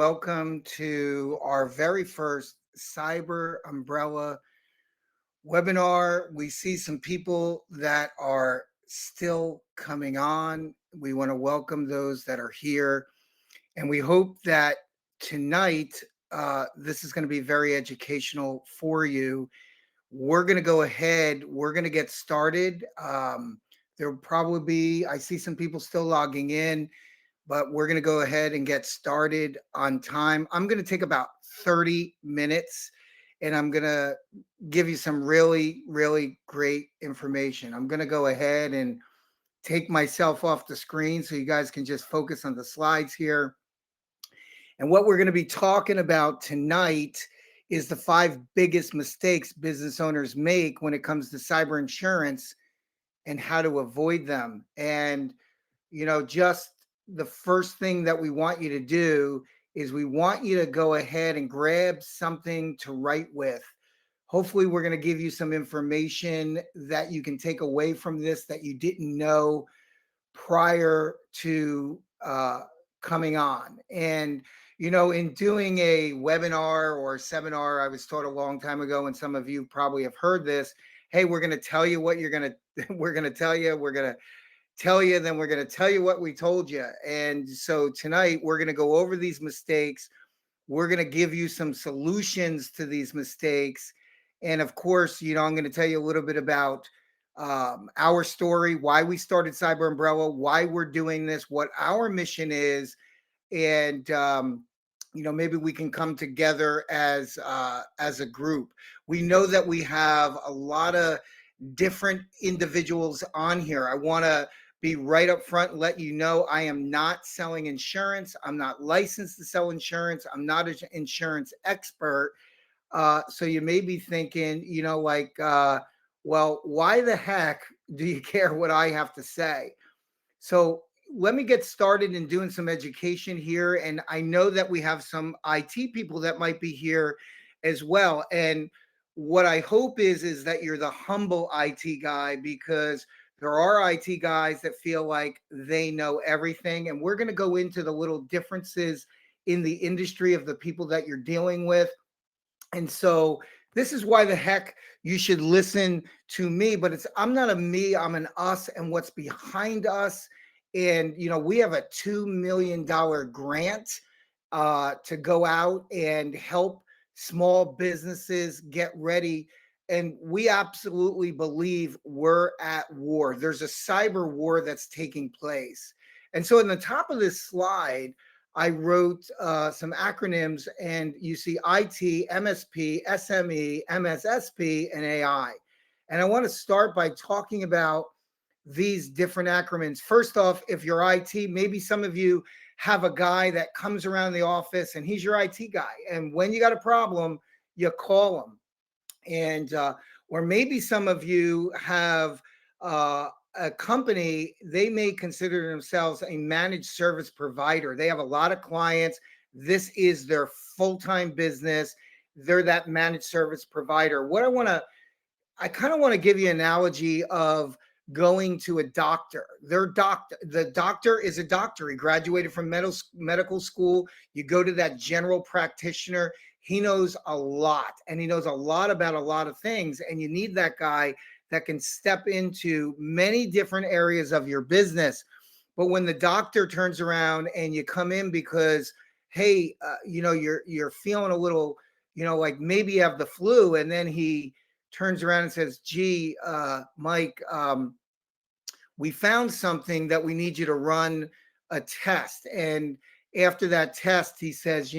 welcome to our very first Cyber Umbrella webinar. We see some people that are still coming on. We want to welcome those that are here. And we hope that tonight, this is going to be very educational for you. We're going to go ahead, we're going to get started. There'll probably be, I see some people still logging in, but we're going to go ahead and get started on time. I'm going to take about 30 minutes and I'm going to give you some really, really great information. I'm going to go ahead and take myself off the screen so you guys can just focus on the slides here. And what we're going to be talking about tonight is the 5 biggest mistakes business owners make when it comes to cyber insurance and how to avoid them. And, just the first thing that we want you to do is we want you to go ahead and grab something to write with. Hopefully, we're going to give you some information that you can take away from this that you didn't know prior to coming on. And, in doing a webinar or seminar, I was taught a long time ago, and some of you probably have heard this. Hey, we're going to tell you what you're going to, we're going to tell you, we're going to tell you, then we're going to tell you what we told you. And so tonight we're going to go over these mistakes. We're going to give you some solutions to these mistakes. And of course, I'm going to tell you a little bit about our story, why we started Cyber Umbrella, why we're doing this, what our mission is, and maybe we can come together as a group. We know that we have a lot of different individuals on here. I want to be right up front and let you know I am not selling insurance. I'm not licensed to sell insurance. I'm not an insurance expert. So you may be thinking, well, why the heck do you care what I have to say? So let me get started in doing some education here. And I know that we have some IT people that might be here as well. And what I hope is that you're the humble IT guy, because there are IT guys that feel like they know everything. And we're going to go into the little differences in the industry of the people that you're dealing with. And so this is why the heck you should listen to me. But I'm not a me, I'm an us and what's behind us. And, we have a $2 million grant to go out and help small businesses get ready. And we absolutely believe we're at war. There's a cyber war that's taking place. And so in the top of this slide, I wrote some acronyms, and you see IT, MSP, SME, MSSP, and AI. And I want to start by talking about these different acronyms. First off, if you're IT, maybe some of you have a guy that comes around the office and he's your IT guy. And when you got a problem, you call him. And, or maybe some of you have a company, they may consider themselves a managed service provider. They have a lot of clients. This is their full-time business. They're that managed service provider. I kind of want to give you an analogy of going to a doctor. The doctor is a doctor. He graduated from medical school. You go to that general practitioner. He knows a lot, and he knows a lot about a lot of things. And you need that guy that can step into many different areas of your business. But when the doctor turns around and you come in because, hey, you're feeling a little, like maybe you have the flu, and then he turns around and says, gee, Mike, we found something that we need you to run a test. And after that test, he says,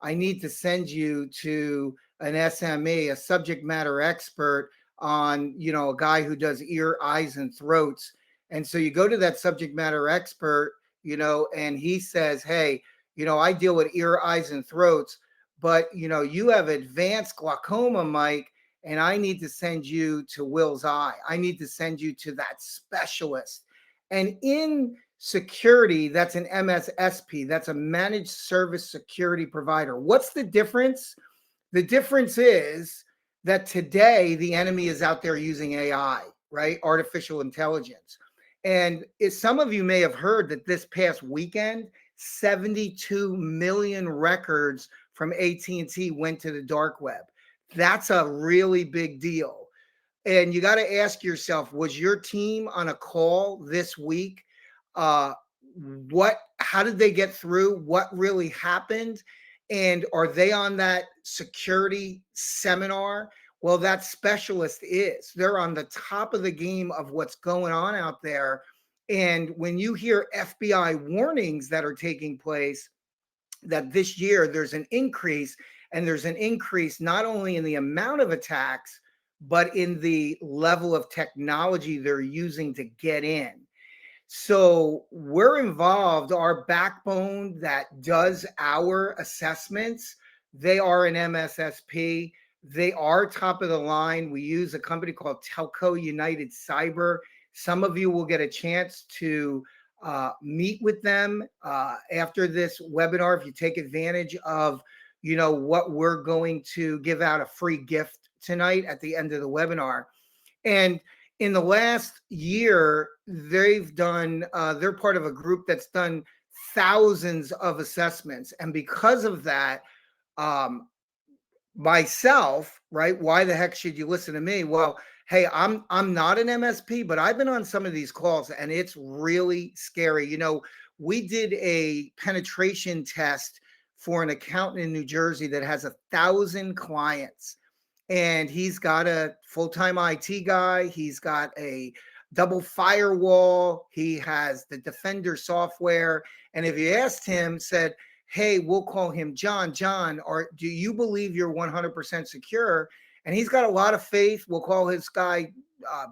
I need to send you to an SME, a subject matter expert on, a guy who does ear, eyes, and throats. And so you go to that subject matter expert, and he says, hey, I deal with ear, eyes, and throats, but, you have advanced glaucoma, Mike, and I need to send you to Will's Eye. I need to send you to that specialist. And in security, that's an MSSP. That's a managed service security provider. What's the difference? The difference is that today the enemy is out there using AI, right? Artificial intelligence. And some of you may have heard that this past weekend, 72 million records from AT&T went to the dark web. That's a really big deal. And you got to ask yourself, was your team on a call this week? Uh, how did they get through? What really happened? And are they on that security seminar? Well, that specialist is. They're on the top of the game of what's going on out there. And when you hear FBI warnings that are taking place, that this year there's an increase, and there's an increase not only in the amount of attacks, but in the level of technology they're using to get in. So we're involved. Our backbone that does our assessments, they are an MSSP. They are top of the line. We use a company called Telco United Cyber. Some of you will get a chance to meet with them after this webinar if you take advantage of, what we're going to give out a free gift tonight at the end of the webinar. And in the last year, they've done, they're part of a group that's done thousands of assessments. And because of that, um, myself, right? Why the heck should you listen to me? Well, hey, I'm not an MSP, but I've been on some of these calls and it's really scary. We did a penetration test for an accountant in New Jersey that has 1,000 clients, and he's got a full-time IT guy. He's got a double firewall. He has the Defender software. And if you asked him, said, hey, we'll call him John, or do you believe you're 100% secure? And he's got a lot of faith. We'll call his guy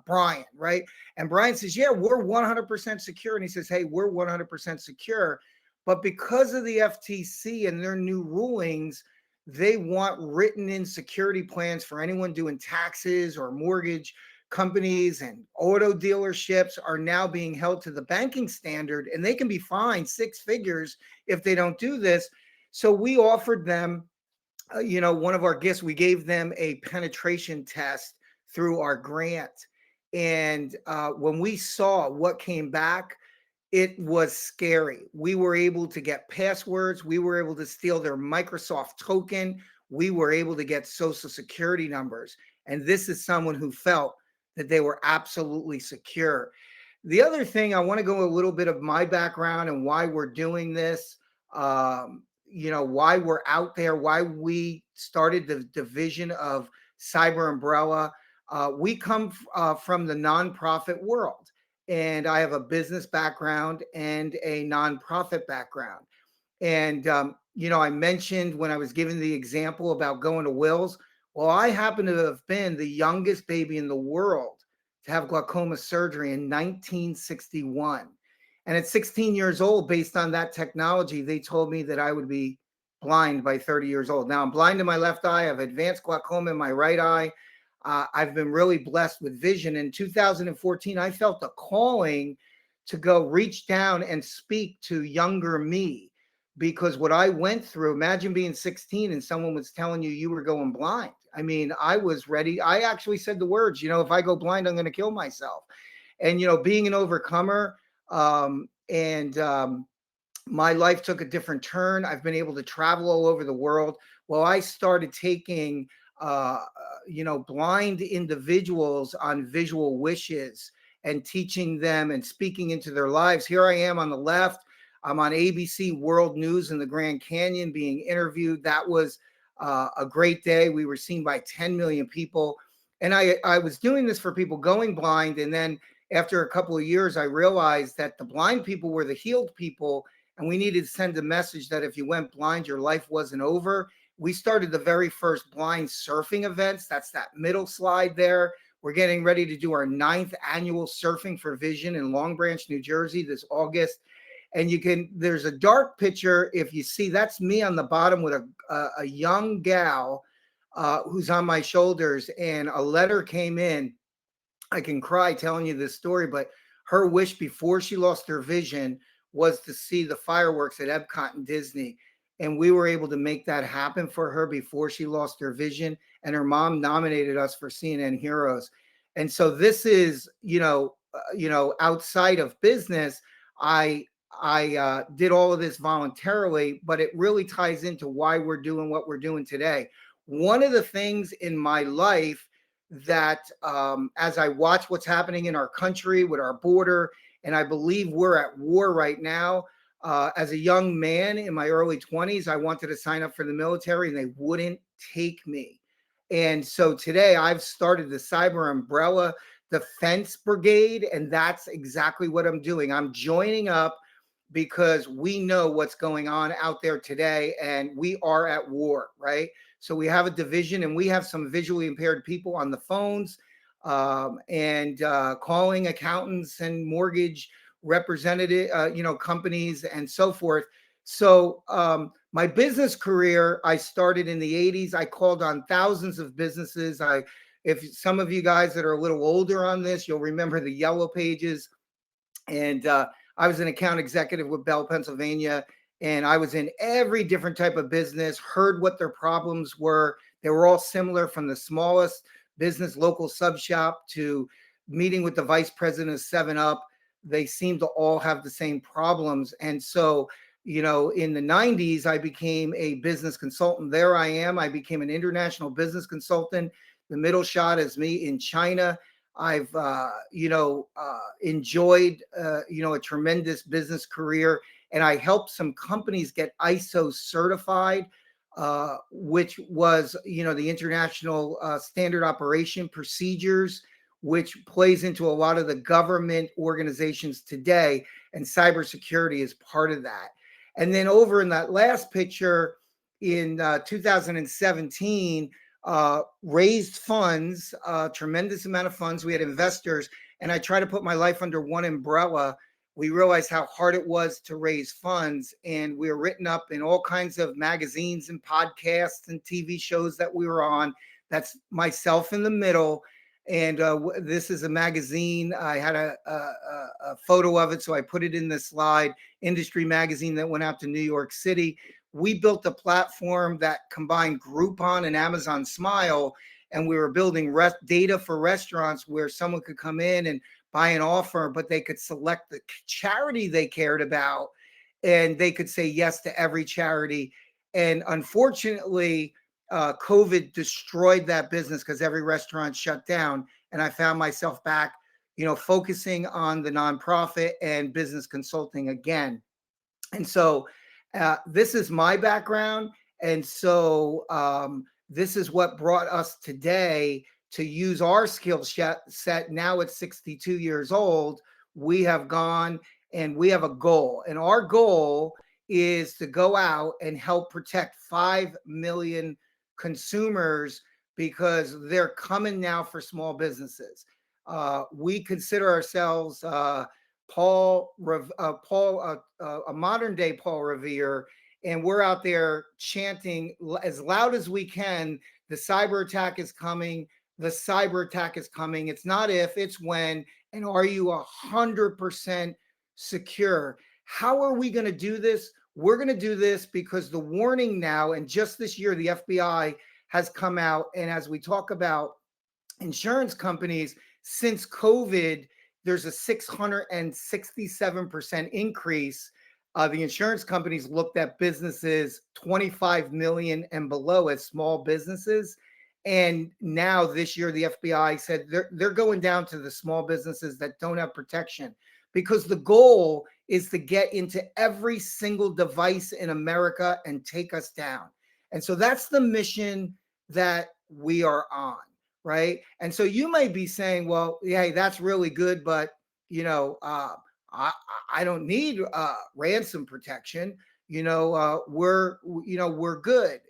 Brian, right? And Brian says, yeah, we're 100% secure. And he says, hey, we're 100% secure. But because of the FTC and their new rulings, they want written in security plans for anyone doing taxes or mortgage. Companies and auto dealerships are now being held to the banking standard, and they can be fined 6 figures if they don't do this. So we offered them, one of our gifts, we gave them a penetration test through our grant. And when we saw what came back, it was scary. We were able to get passwords. We were able to steal their Microsoft token. We were able to get social security numbers. And this is someone who felt that they were absolutely secure. The other thing, I want to go a little bit of my background and why we're doing this, why we're out there, why we started the division of Cyber Umbrella. We come from the nonprofit world. And I have a business background and a nonprofit background. And, I mentioned when I was giving the example about going to Will's, well, I happen to have been the youngest baby in the world to have glaucoma surgery in 1961. And at 16 years old, based on that technology, they told me that I would be blind by 30 years old. Now I'm blind in my left eye. I have advanced glaucoma in my right eye. I've been really blessed with vision. In 2014, I felt a calling to go reach down and speak to younger me, because what I went through, imagine being 16 and someone was telling you were going blind. I mean, I was ready. I actually said the words, if I go blind, I'm going to kill myself. And, being an overcomer, my life took a different turn. I've been able to travel all over the world. Well, I started taking blind individuals on visual wishes and teaching them and speaking into their lives. Here I am on the left. I'm on ABC World News in the Grand Canyon being interviewed. That was a great day. We were seen by 10 million people. And I was doing this for people going blind. And then after a couple of years, I realized that the blind people were the healed people. And we needed to send a message that if you went blind, your life wasn't over. We started the very first blind surfing events. That's that middle slide there. We're getting ready to do our 9th annual Surfing for Vision in Long Branch, New Jersey this August. And there's a dark picture. If you see, that's me on the bottom with a young gal who's on my shoulders, and a letter came in. I can cry telling you this story, but her wish before she lost her vision was to see the fireworks at Epcot and Disney. And we were able to make that happen for her before she lost her vision. And her mom nominated us for CNN Heroes. And so this is, outside of business, I I did all of this voluntarily, but it really ties into why we're doing what we're doing today. One of the things in my life that, as I watch what's happening in our country with our border, and I believe we're at war right now. As a young man in my early 20s, I wanted to sign up for the military and they wouldn't take me. And so today I've started the Cyber Umbrella Defense Brigade, and that's exactly what I'm doing. I'm joining up because we know what's going on out there today and we are at war, right? So we have a division and we have some visually impaired people on the phones, and calling accountants and mortgage representative, companies and so forth. So my business career, I started in the 80s. I called on thousands of businesses. If some of you guys that are a little older on this, you'll remember the yellow pages. And I was an account executive with Bell, Pennsylvania, and I was in every different type of business, heard what their problems were. They were all similar, from the smallest business local sub shop to meeting with the vice president of 7 Up. They seem to all have the same problems. And so, in the 90s, I became a business consultant. There I am. I became an international business consultant. The middle shot is me in China. I've, enjoyed, a tremendous business career, and I helped some companies get ISO certified, which was, the International Standard Operation Procedures, which plays into a lot of the government organizations today, and cybersecurity is part of that. And then over in that last picture in 2017, raised funds, a tremendous amount of funds. We had investors, and I try to put my life under one umbrella. We realized how hard it was to raise funds, and we were written up in all kinds of magazines and podcasts and TV shows that we were on. That's myself in the middle. And this is a magazine. I had a photo of it, so I put it in the slide. Industry magazine that went out to New York City. We built a platform that combined Groupon and Amazon Smile, and we were building data for restaurants where someone could come in and buy an offer, but they could select the charity they cared about, and they could say yes to every charity. And unfortunately, COVID destroyed that business because every restaurant shut down, and I found myself back, focusing on the nonprofit and business consulting again. And so this is my background. And so this is what brought us today to use our skill set. Now at 62 years old, we have gone and we have a goal. And our goal is to go out and help protect 5 million consumers, because they're coming now for small businesses. We consider ourselves a modern day Paul Revere, and we're out there chanting as loud as we can, the cyber attack is coming, the cyber attack is coming. It's not if, it's when, and are you 100% secure? How are we going to do this? We're going to do this because the warning now, and just this year, the FBI has come out, and as we talk about insurance companies, since COVID, there's a 667% increase. The insurance companies looked at businesses 25 million and below as small businesses. And now this year, the FBI said they're going down to the small businesses that don't have protection, because the goal is to get into every single device in America and take us down. And so that's the mission that we are on. Right. And so you may be saying, well, yeah, that's really good, but I, I don't need ransom protection. We're good.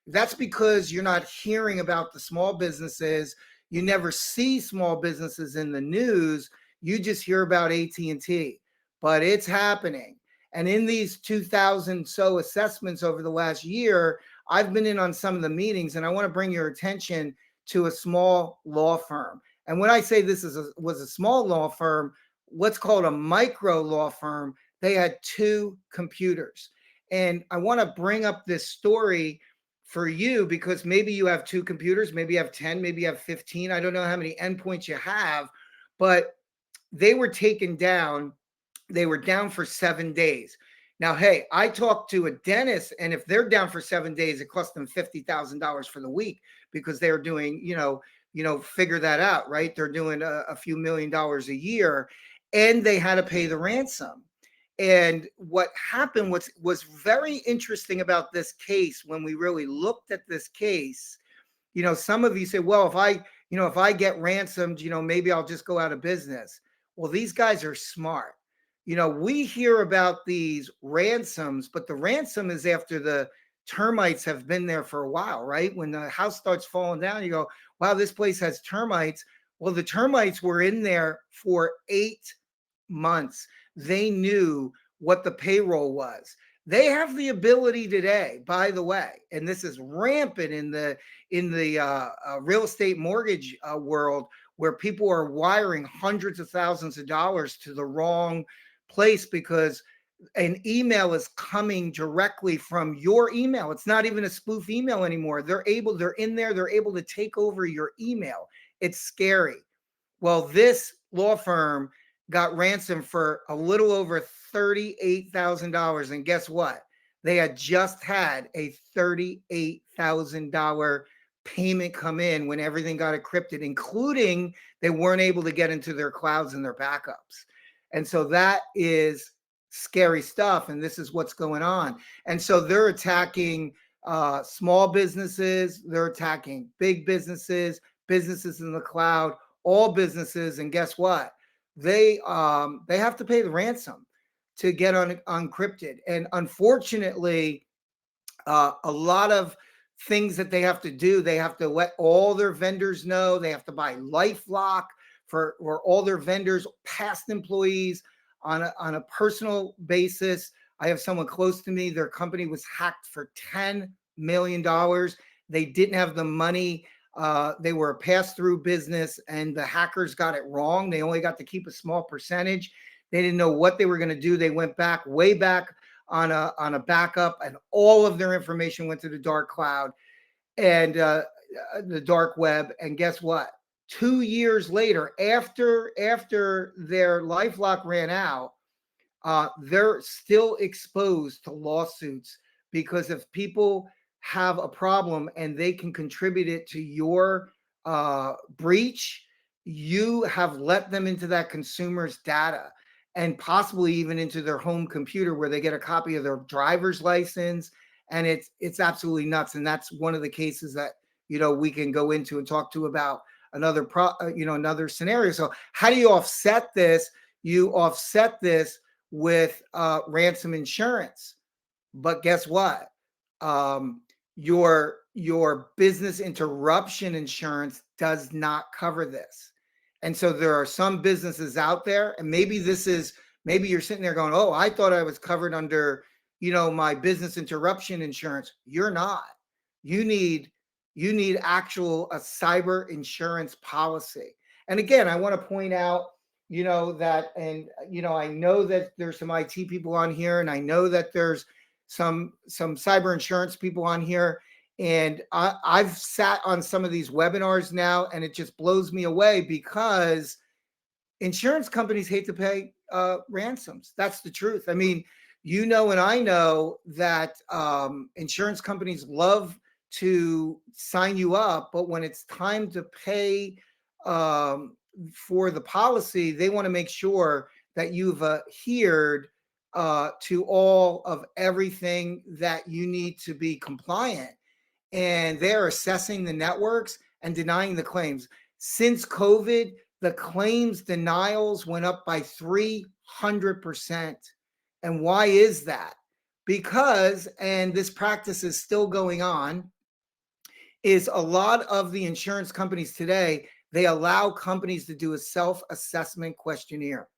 That's because you're not hearing about the small businesses. You never see small businesses in the news. You just hear about AT&T, but it's happening. And in these 2,000 so assessments over the last year, I've been in on some of the meetings, and I want to bring your attention to a small law firm. And when I say this was a small law firm, what's called a micro law firm, they had 2 computers. And I want to bring up this story for you, because maybe you have 2 computers, maybe you have 10, maybe you have 15. I don't know how many endpoints you have, but they were taken down they were down for 7 days. Now, hey, I talked to a dentist, and if they're down for 7 days, it cost them $50,000 for the week because they're doing, figure that out, right? They're doing a few $1 million a year, and they had to pay the ransom. And what happened was very interesting about this case. When we really looked at this case, some of you say, well, if I get ransomed, maybe I'll just go out of business. Well, these guys are smart. We hear about these ransoms, but the ransom is after the termites have been there for a while, right? When the house starts falling down, you go, wow, this place has termites. Well, the termites were in there for 8 months. They knew what the payroll was. They have the ability today, by the way, and this is rampant in the real estate mortgage world, where people are wiring hundreds of thousands of dollars to the wrong place because an email is coming directly from your email. It's not even a spoof email anymore. They're in there, they're able to take over your email. It's scary. Well, this law firm got ransomed for a little over $38,000. And guess what? They had just had a $38,000 payment come in when everything got encrypted, including they weren't able to get into their clouds and their backups. And so that is scary stuff. And this is what's going on. And so they're attacking small businesses. They're attacking big businesses, businesses in the cloud, all businesses. And guess what? They have to pay the ransom to get unencrypted. And unfortunately, a lot of things that they have to do, they have to let all their vendors know. They have to buy LifeLock for all their vendors, past employees, on a personal basis. I have someone close to me, their company was hacked for $10 million. They didn't have the money. They were a pass-through business, and the hackers got it wrong. They only got to keep a small percentage. They didn't know what they were going to do. They went way back on a backup, and all of their information went to the dark cloud and the dark web. And guess what? 2 years later, after their LifeLock ran out, they're still exposed to lawsuits, because if people have a problem and they can contribute it to your breach, you have let them into that consumer's data, and possibly even into their home computer, where they get a copy of their driver's license. And it's absolutely nuts. And that's one of the cases that we can go into and talk to about another scenario. So how do you offset this? You offset this with ransom insurance. But guess what? Your business interruption insurance does not cover this. And so there are some businesses out there, and maybe you're sitting there going, oh, I thought I was covered under, my business interruption insurance. You're not. You need actual a cyber insurance policy. And again, I want to point out, that, and, I know that there's some IT people on here, and I know that there's some cyber insurance people on here. And I've sat on some of these webinars now, and it just blows me away, because insurance companies hate to pay ransoms. That's the truth. I mean, and I know that insurance companies love to sign you up, but when it's time to pay for the policy, they want to make sure that you've adhered to all of everything that you need to be compliant. And they're assessing the networks and denying the claims. Since COVID, the claims denials went up by 300%. And why is that? Because, and this practice is still going on, is a lot of the insurance companies today, they allow companies to do a self-assessment questionnaire.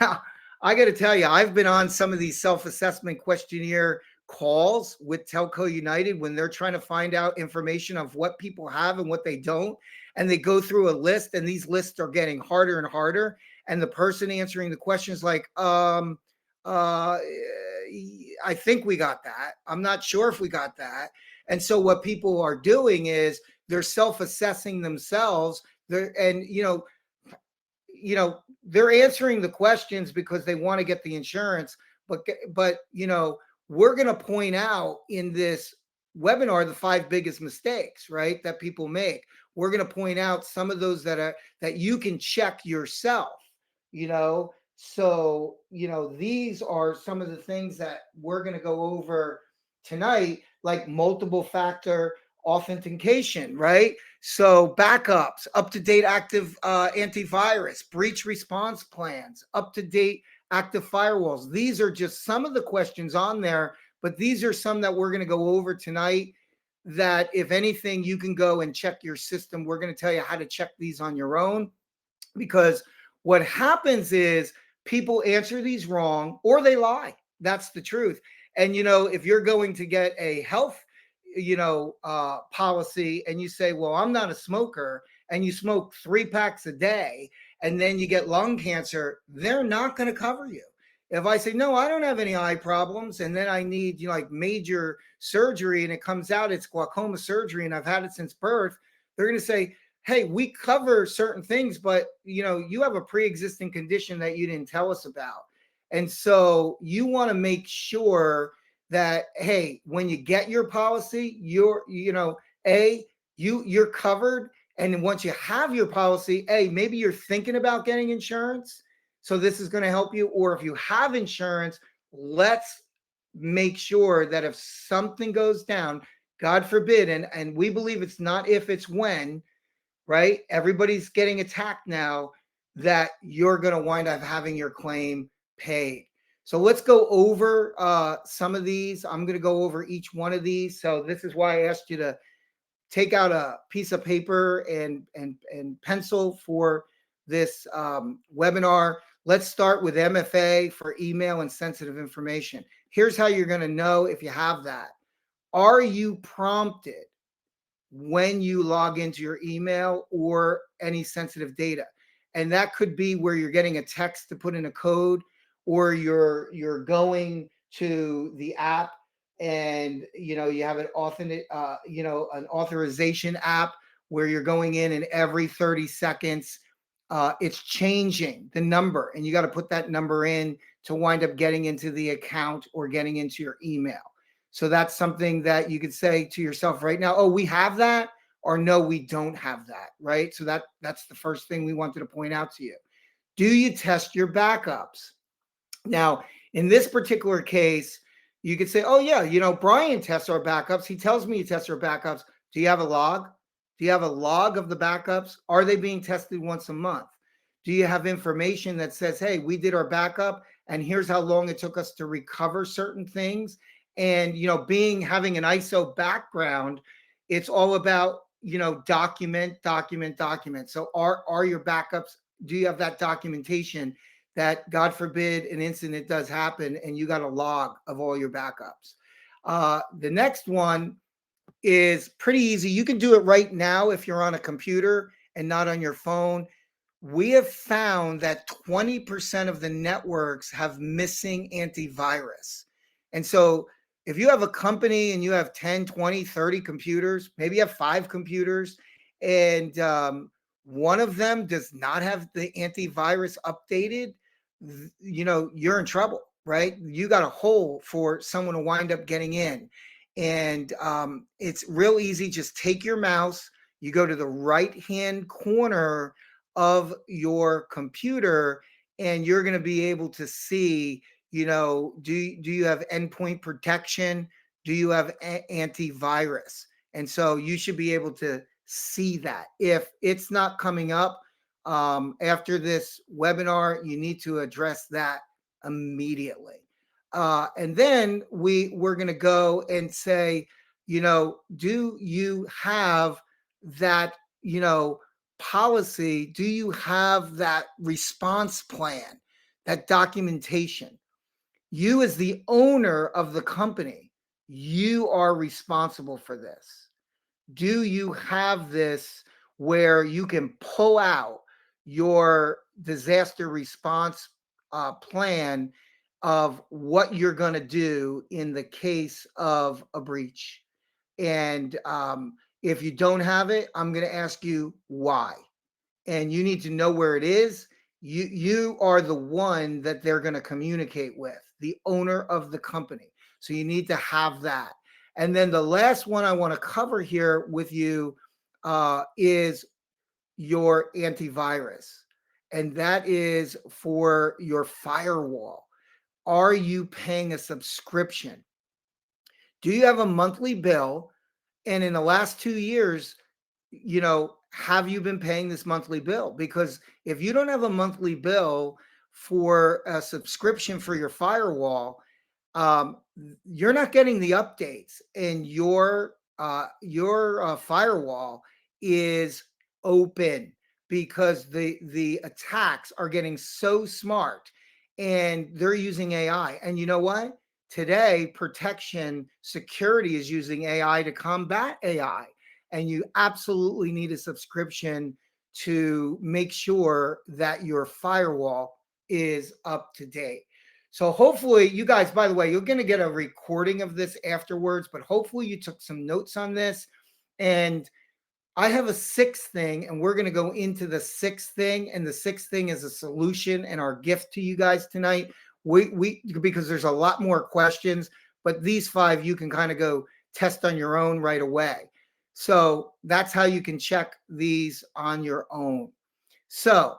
Now, I got to tell you, I've been on some of these self-assessment questionnaire calls with Telco United when they're trying to find out information of what people have and what they don't. And they go through a list, and these lists are getting harder and harder. And the person answering the question is like, I think we got that. I'm not sure if we got that. And so what people are doing is they're self-assessing themselves. And they're answering the questions because they want to get the insurance, but we're going to point out in this webinar the five biggest mistakes, right, that people make. We're going to point out some of those that you can check yourself, these are some of the things that we're going to go over tonight, like multiple factor authentication, right? So backups, up to date active antivirus, breach response plans, up to date active firewalls. These are just some of the questions on there, but these are some that we're going to go over tonight. That if anything, you can go and check your system. We're going to tell you how to check these on your own, because what happens is people answer these wrong or they lie. That's the truth. And if you're going to get a health policy and you say, well, I'm not a smoker, and you smoke 3 packs a day and then you get lung cancer, they're not going to cover you. If I say, no, I don't have any eye problems, and then I need like major surgery and it comes out it's glaucoma surgery and I've had it since birth, they're going to say, hey, we cover certain things, but you have a pre-existing condition that you didn't tell us about. And so you want to make sure that, hey, when you get your policy, you're covered. And once you have your policy, maybe you're thinking about getting insurance, so this is going to help you. Or if you have insurance, let's make sure that if something goes down, God forbid, and we believe it's not if, it's when, right? Everybody's getting attacked now, that you're going to wind up having your claim paid. So let's go over some of these. I'm going to go over each one of these. So this is why I asked you to take out a piece of paper and pencil for this webinar. Let's start with MFA for email and sensitive information. Here's how you're going to know if you have that. Are you prompted when you log into your email or any sensitive data? And that could be where you're getting a text to put in a code, or you're going to the app and you have an an authorization app where you're going in and every 30 seconds it's changing the number, and you got to put that number in to wind up getting into the account or getting into your email. So that's something that you could say to yourself right now, oh, we have that, or no, we don't have that, right? So that's the first thing we wanted to point out to you. Do you test your backups? Now, in this particular case, you could say, oh, yeah, Brian tests our backups. He tells me he tests our backups. Do you have a log? Do you have a log of the backups? Are they being tested once a month? Do you have information that says, hey, we did our backup and here's how long it took us to recover certain things? And, having an ISO background, it's all about, document. So are your backups, do you have that documentation that, God forbid, an incident does happen and you got a log of all your backups? The next one is pretty easy. You can do it right now if you're on a computer and not on your phone. We have found that 20% of the networks have missing antivirus. And so if you have a company and you have 10, 20, 30 computers, maybe you have 5 computers, and one of them does not have the antivirus updated, you're in trouble, right? You got a hole for someone to wind up getting in. And it's real easy. Just take your mouse, you go to the right-hand corner of your computer, and you're going to be able to see, do you have endpoint protection? Do you have antivirus? And so you should be able to see that. If it's not coming up after this webinar, you need to address that immediately. And then we're going to go and say, do you have that, policy? Do you have that response plan, that documentation? You, as the owner of the company, you are responsible for this. Do you have this where you can pull out your disaster response plan of what you're going to do in the case of a breach? And if you don't have it, I'm going to ask you why. And you need to know where it is. You are the one that they're going to communicate with, the owner of the company. So you need to have that. And then the last one I want to cover here with you is your antivirus, and that is for your firewall. Are you paying a subscription? Do you have a monthly bill? And in the last 2 years, have you been paying this monthly bill? Because if you don't have a monthly bill for a subscription for your firewall, um, you're not getting the updates, and your firewall is open because the attacks are getting so smart, and they're using AI. And you know what? Today, protection security is using AI to combat AI, and you absolutely need a subscription to make sure that your firewall is up to date. So hopefully you guys, by the way, you're going to get a recording of this afterwards, but hopefully you took some notes on this. And I have a sixth thing, and we're going to go into the sixth thing. And the sixth thing is a solution and our gift to you guys tonight. We because there's a lot more questions, but these five you can kind of go test on your own right away. So that's how you can check these on your own. So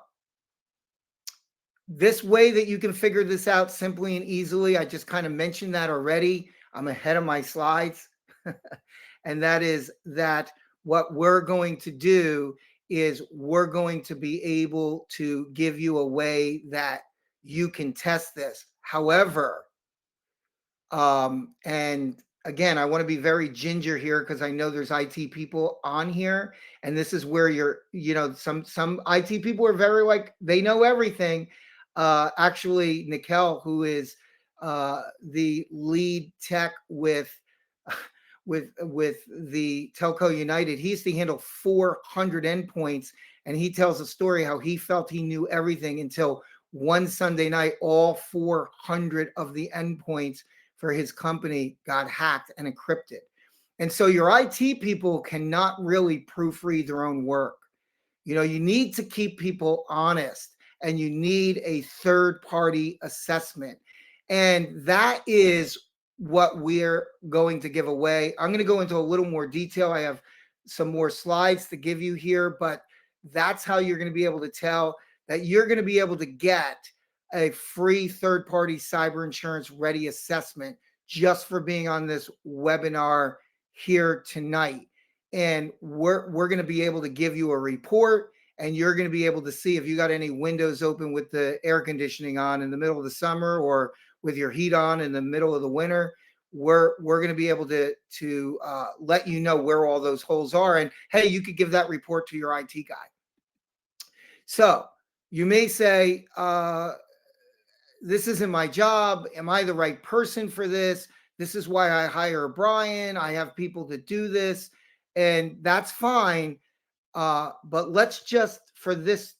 this way that you can figure this out simply and easily, I just kind of mentioned that already. I'm ahead of my slides. And that is that what we're going to do is we're going to be able to give you a way that you can test this. However, and again, I want to be very ginger here because I know there's IT people on here, and this is where some IT people are very like they know everything. Actually, Nikel, who is the lead tech with with the Telco United, he used to handle 400 endpoints, and he tells a story how he felt he knew everything until one Sunday night, all 400 of the endpoints for his company got hacked and encrypted. And so your IT people cannot really proofread their own work. You need to keep people honest, and you need a third party assessment. And that is what we're going to give away. I'm going to go into a little more detail. I have some more slides to give you here, but that's how you're going to be able to tell that you're going to be able to get a free third party cyber insurance ready assessment just for being on this webinar here tonight. And we're going to be able to give you a report, and you're going to be able to see if you got any windows open with the air conditioning on in the middle of the summer, or with your heat on in the middle of the winter. We're going to be able to let you know where all those holes are, and hey, you could give that report to your IT guy. So you may say, this isn't my job. Am I the right person for this? This is why I hire Brian. I have people that do this, and that's fine. But let's just, for this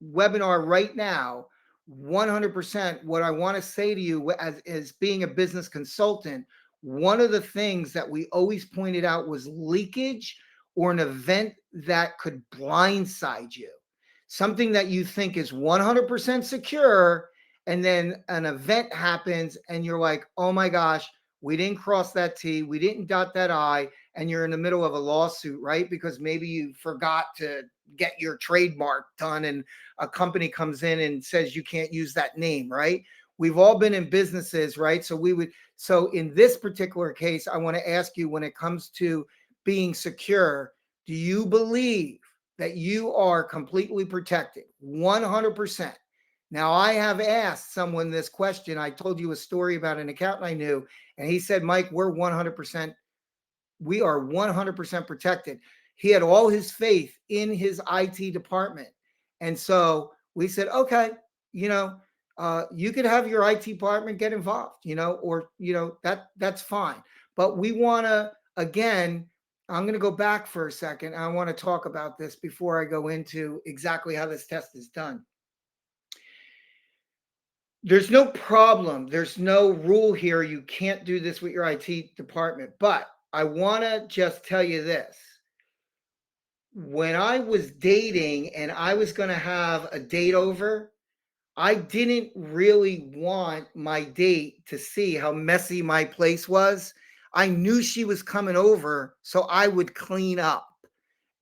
webinar right now, 100% what I want to say to you as being a business consultant, one of the things that we always pointed out was leakage or an event that could blindside you. Something that you think is 100% secure, and then an event happens and you're like, oh my gosh, we didn't cross that T, we didn't dot that I, and you're in the middle of a lawsuit, right? Because maybe you forgot to get your trademark done, and a company comes in and says you can't use that name, right? We've all been in businesses, right? So in this particular case, I want to ask you, when it comes to being secure, do you believe that you are completely protected? 100%. Now, I have asked someone this question. I told you a story about an accountant I knew, and he said, Mike, we are 100% protected. He had all his faith in his IT department. And so we said, okay, you could have your IT department get involved, or, that's fine. But we want to, again, I'm going to go back for a second. I want to talk about this before I go into exactly how this test is done. There's no problem. There's no rule here. You can't do this with your IT department. But I want to just tell you this. When I was dating and I was going to have a date over, I didn't really want my date to see how messy my place was. I knew she was coming over, so I would clean up.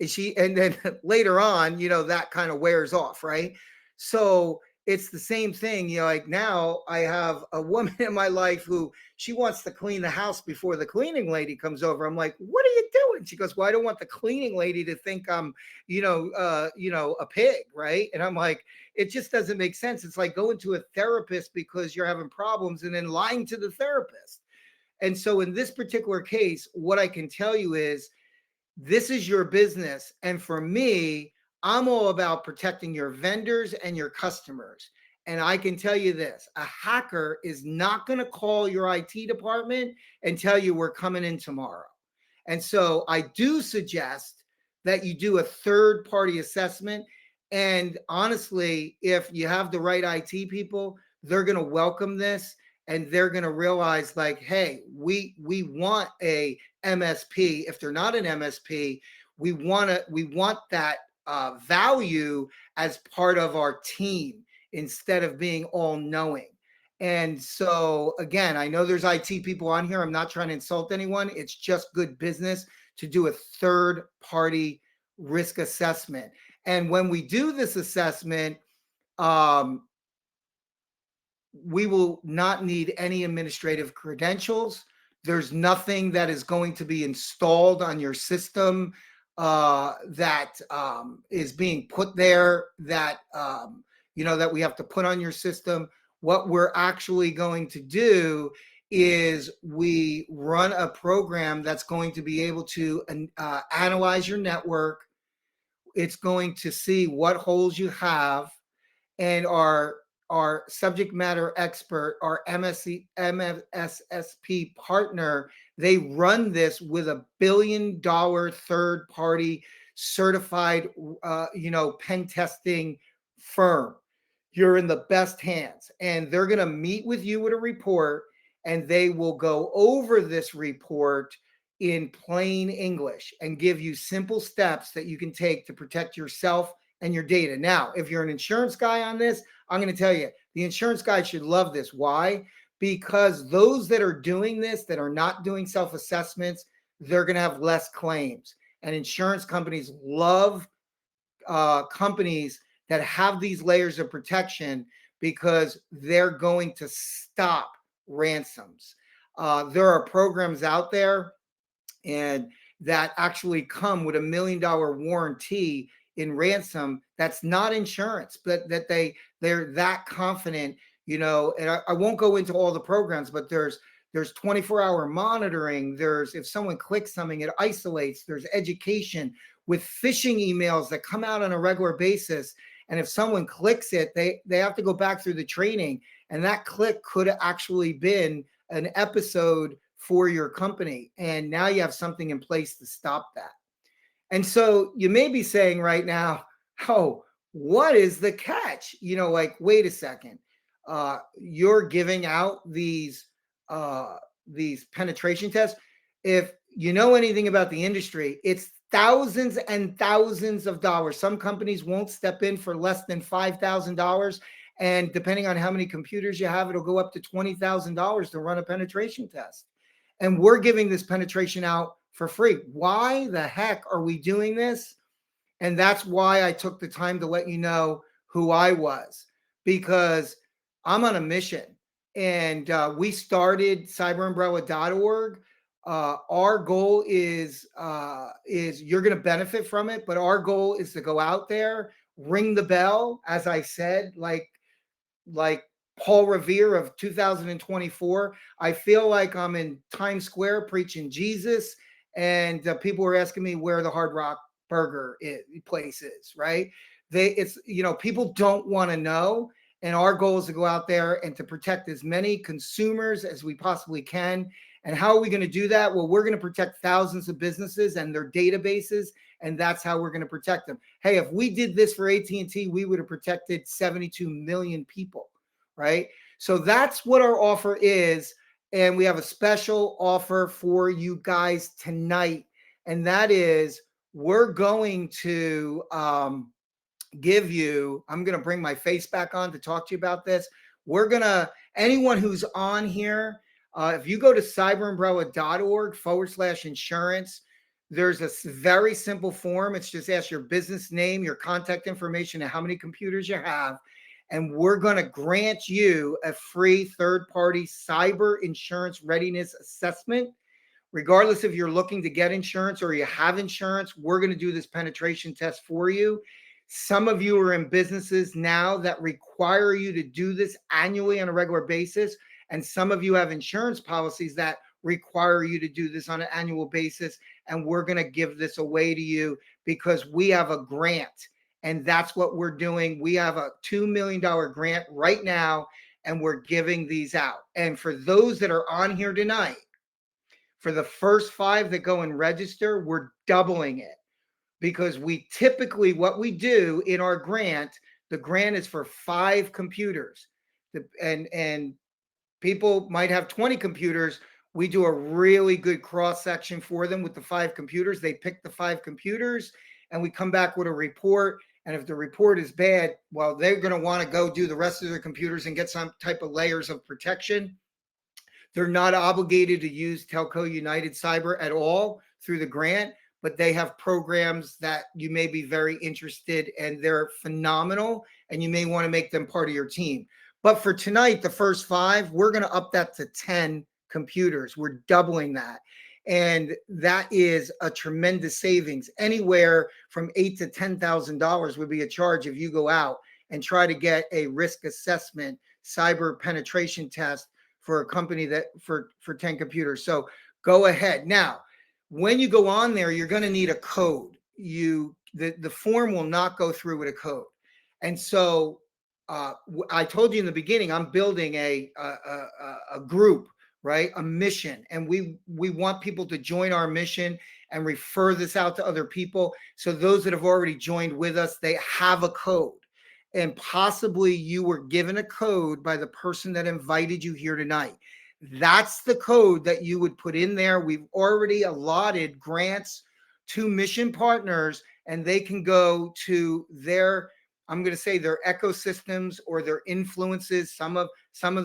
And then later on, that kind of wears off, right? So it's the same thing. Like now I have a woman in my life who she wants to clean the house before the cleaning lady comes over. I'm like, what are you doing? She goes, well, I don't want the cleaning lady to think I'm, a pig, right? And I'm like, it just doesn't make sense. It's like going to a therapist because you're having problems and then lying to the therapist. And so in this particular case, what I can tell you is this is your business. And for me, I'm all about protecting your vendors and your customers. And I can tell you this, a hacker is not going to call your IT department and tell you we're coming in tomorrow. And so I do suggest that you do a third party assessment. And honestly, if you have the right IT people, they're going to welcome this and they're going to realize like, hey, we want a MSP. If they're not an MSP, we want that value as part of our team instead of being all knowing. And so again, I know there's IT people on here. I'm not trying to insult anyone. It's just good business to do a third party risk assessment. And when we do this assessment, um, we will not need any administrative credentials. There's nothing that is going to be installed on your system that is being put there that we have to put on your system. What we're actually going to do is we run a program that's going to be able to analyze your network. It's going to see what holes you have, and our subject matter expert, our MSSP partner, they run this with $1 billion third party certified, pen testing firm. You're in the best hands, and they're going to meet with you with a report, and they will go over this report in plain English and give you simple steps that you can take to protect yourself and your data. Now, if you're an insurance guy on this, I'm going to tell you, the insurance guy should love this. Why? Because those that are doing this, that are not doing self-assessments, they're going to have less claims. And insurance companies love companies that have these layers of protection because they're going to stop ransoms. There are programs out there and that actually come with $1 million warranty in ransom. That's not insurance, but they're that confident, and I won't go into all the programs, but there's 24-hour monitoring. There's, if someone clicks something, it isolates. There's education with phishing emails that come out on a regular basis. And if someone clicks it, they have to go back through the training. And that click could have actually been an episode for your company. And now you have something in place to stop that. And so you may be saying right now, oh, what is the catch? Like, wait a second. You're giving out these penetration tests. If you know anything about the industry, it's thousands and thousands of dollars. Some companies won't step in for less than $5,000. And depending on how many computers you have, it'll go up to $20,000 to run a penetration test. And we're giving this penetration out for free. Why the heck are we doing this? And that's why I took the time to let you know who I was, because I'm on a mission. And we started cyberumbrella.org. Our goal is you're going to benefit from it, but our goal is to go out there, ring the bell, as I said, like Paul Revere of 2024. I feel like I'm in Times Square preaching Jesus, and people are asking me where the Hard Rock place is, right? People don't want to know. And our goal is to go out there and to protect as many consumers as we possibly can. And how are we going to do that? Well, we're going to protect thousands of businesses and their databases, and that's how we're going to protect them. Hey, if we did this for AT&T, we would have protected 72 million people, right? So that's what our offer is. And we have a special offer for you guys tonight, and that is we're going to give you, I'm going to bring my face back on to talk to you about this. We're going to, anyone who's on here, if you go to cyberumbrella.org/insurance, there's a very simple form. It's just ask your business name, your contact information, and how many computers you have. And we're going to grant you a free third-party cyber insurance readiness assessment. Regardless if you're looking to get insurance or you have insurance, we're going to do this penetration test for you. Some of you are in businesses now that require you to do this annually on a regular basis. And some of you have insurance policies that require you to do this on an annual basis. And we're going to give this away to you because we have a grant. And that's what we're doing. We have a $2 million grant right now, and we're giving these out. And for those that are on here tonight, for the first 5 that go and register, we're doubling it. Because we typically, what we do in our grant, the grant is for 5 computers. And people might have 20 computers. We do a really good cross section for them with the 5 computers. They pick the 5 computers and we come back with a report. And if the report is bad, well, they're going to want to go do the rest of their computers and get some type of layers of protection. They're not obligated to use Telco United Cyber at all through the grant, but they have programs that you may be very interested in, and they're phenomenal, and you may want to make them part of your team. But for tonight, the first 5, we're going to up that to 10 computers. We're doubling that. And that is a tremendous savings. Anywhere from $8,000 to $10,000 would be a charge if you go out and try to get a risk assessment cyber penetration test for a company that for 10 computers. So go ahead. Now, when you go on there, you're going to need a code. The form will not go through with a code. And so I told you in the beginning, I'm building a group, right? A mission. And we want people to join our mission and refer this out to other people. So those that have already joined with us, they have a code. And possibly you were given a code by the person that invited you here tonight. That's the code that you would put in there. We've already allotted grants to mission partners, and they can go to their, I'm going to say, their ecosystems or their influences. Some of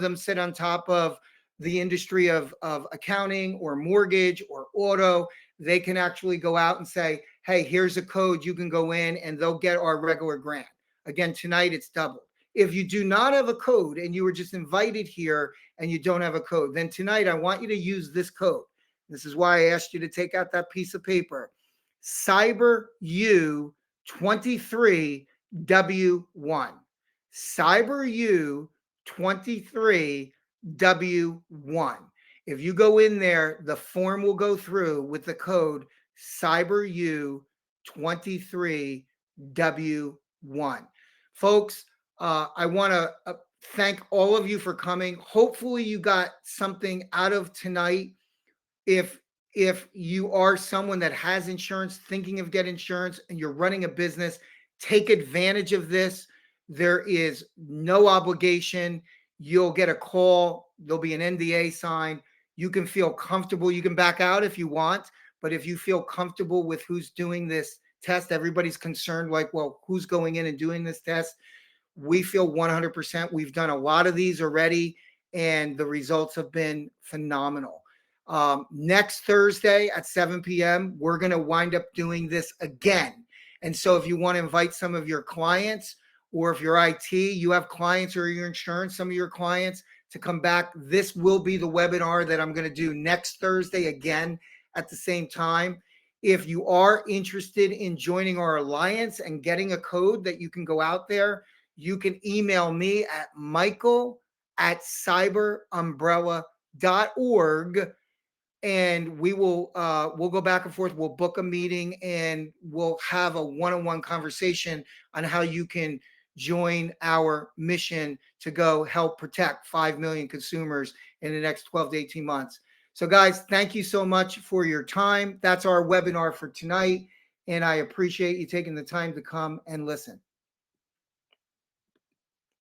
them sit on top of the industry of accounting or mortgage or auto. They can actually go out and say, hey, here's a code. You can go in and they'll get our regular grant. Again, tonight it's doubled. If you do not have a code and you were just invited here and you don't have a code, then tonight I want you to use this code. This is why I asked you to take out that piece of paper. CyberU23W1. CyberU23W1. If you go in there, the form will go through with the code CyberU23W1. Folks, I want to thank all of you for coming. Hopefully you got something out of tonight. If you are someone that has insurance, thinking of getting insurance, and you're running a business, take advantage of this. There is no obligation. You'll get a call. There'll be an NDA signed. You can feel comfortable. You can back out if you want, but if you feel comfortable with who's doing this test, everybody's concerned, like, well, who's going in and doing this test? We feel 100%. We've done a lot of these already, and the results have been phenomenal. Next Thursday at 7 p.m., we're going to wind up doing this again. And so if you want to invite some of your clients, or if you're IT, you have clients or your insurance, some of your clients to come back, this will be the webinar that I'm going to do next Thursday again at the same time. If you are interested in joining our alliance and getting a code that you can go out there, you can email me at michael@cyberumbrella.org, and we'll go back and forth. We'll book a meeting and we'll have a one-on-one conversation on how you can join our mission to go help protect 5 million consumers in the next 12 to 18 months. So guys, thank you so much for your time. That's our webinar for tonight, and I appreciate you taking the time to come and listen.